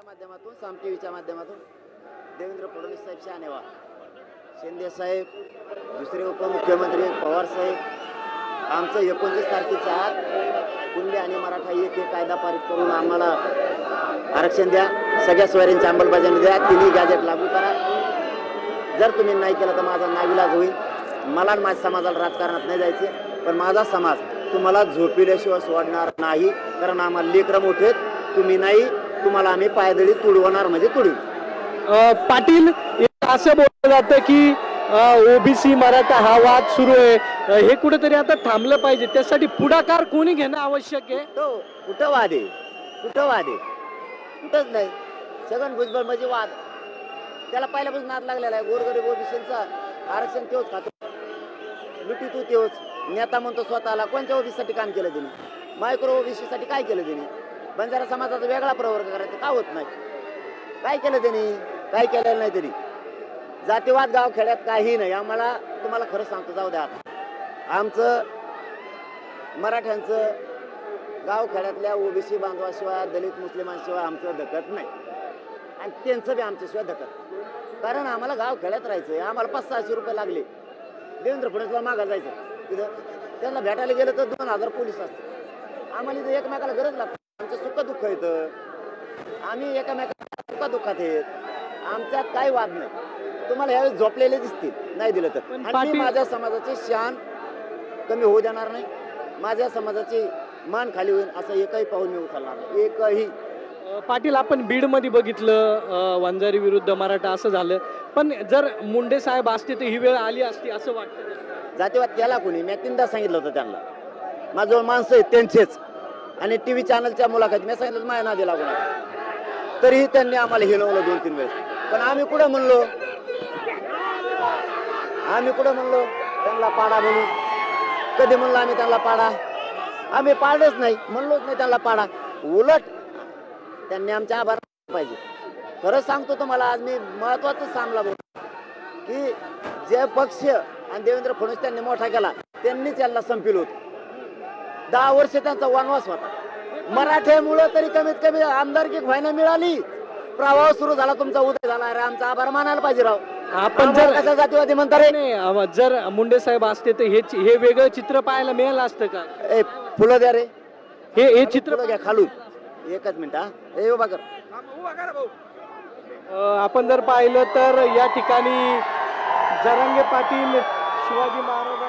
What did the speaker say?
च्या माध्यमातून साम टीव्हीच्या माध्यमातून देवेंद्र फडणवीस साहेब शहाणे व्हा, शिंदे साहेब, दुसरे उपमुख्यमंत्री पवार साहेब, आमचं 29 तारखेच्या आत कुणबी आणि मराठा एक कायदा पारित करून आम्हाला आरक्षण द्या, सगळ्या सोयऱ्यांची अंमलबजावणी द्या, तिन्ही गॅजेट लागू करा. जर तुम्ही नाही केलं तर माझा नाविलाज होईल. मला आणि माझ्या समाजाला राजकारणात नाही जायचे, पण माझा समाज तुम्हाला झोपिल्याशिवाय सोडणार नाही. कारण आम्हाला लेकरं मोठे, तुम्ही नाही, तुम्हाला आम्ही पायदळी तुडवणार म्हणजे तुडवू. पाटील, असं बोललं जातं की ओबीसी मराठा हा वाद सुरू आहे, हे कुठेतरी आता थांबलं पाहिजे. त्यासाठी पुढाकार कोणी घेणं आवश्यक आहे? कुठं वाद आहे? कुठं वाद आहे? कुठंच नाही. छगन भुजबळ म्हणजे वाद. त्याला पहिल्यापासून नाद लागलेला आहे. गोरगरीब ओबीसीचा आरक्षण तेच खातो, लुटी तू तेच. नेता म्हणतो स्वतःला. कोणत्या ओबीसीसाठी काम केलं तिने? मायक्रो ओबीसीसाठी काय केलं तिने? बंजारा समाजाचा वेगळा प्रवर्ग करायचा का होत नाही? काय केलं त्यांनी? काय केलेलं नाही तरी. जातीवाद गाव खेड्यात काही नाही. आम्हाला तुम्हाला खरं सांगतो, जाऊ द्या, आमचं मराठ्यांचं गाव खेड्यातल्या ओबीसी बांधवाशिवाय, दलित मुस्लिमांशिवाय आमचं धकत नाही, आणि त्यांचं बी आमच्याशिवाय धकत. कारण आम्हाला गाव खेड्यात राहायचं. आम्हाला 500-600 रुपये लागले देवेंद्र फडणवीसला मागा जायचं तिथं. त्यांना भेटायला गेलं तर 2000 पोलीस असतात. आम्हाला इथं एकमेकाला गरज लागते. आमचं सुख दुःख येतं, आम्ही एकमेकाला सुख दुःखात आहेत. आमच्यात काही वाद नाही. तुम्हाला यावेळी झोपलेले दिसतील नाही दिलं तर. आणि माझ्या समाजाची शान कमी होऊ देणार नाही. माझ्या समाजाची मान खाली होईल असं एकही पाऊल मी उचलणार नाही, एकही. पाटील, आपण बीडमध्ये बघितलं वंजारी विरुद्ध मराठा असं झालं, पण जर मुंडे साहेब असते तर ही वेळ आली असती असं वाटतं? जातीवाद केला कोणी? मी 3दा सांगितलं होतं त्यांना. माझ्याजवळ माणसं आहेत त्यांचेच, आणि टीव्ही चॅनलच्या मुलाखत मी सांगितलं माझ्या नादी लागू नका. तरीही त्यांनी आम्हाला हिलवलं 2-3 वेळेस. पण आम्ही कुठं म्हणलो त्यांना पाडा म्हणून? कधी म्हणलो आम्ही त्यांना पाडा? आम्ही पाडच नाही, म्हणलोच नाही त्यांना पाडा. उलट त्यांनी आमच्या आभार पाहिजे. खरंच सांगतो तुम्हाला, आज मी महत्वाचं सांगला बोल की जे पक्ष आणि देवेंद्र फडणवीस त्यांनी मोठा केला, त्यांनीच यांना संपलं होतं. 10 वर्ष त्यांचा वनवास होता. मराठ्यामुळं तरी कमीत कमी आमदारकी व्हायला मिळाली. प्रवाह सुरू झाला, तुमचा उदय झाला. अरे आमचा आभार मानायला पाहिजे राव. आपण जर कशा जातीवादी म्हणता रे? नाही, जर मुंडे साहेब असते तर हे वेगळं चित्र पाहायला मिळालं असतं का? फुलं द्या रे, हे चित्र घ्या खालून. एकच मिनिट हा, हे उभा कर. आपण जर पाहिलं तर या ठिकाणी जरांगे पाटील शिवाजी महाराज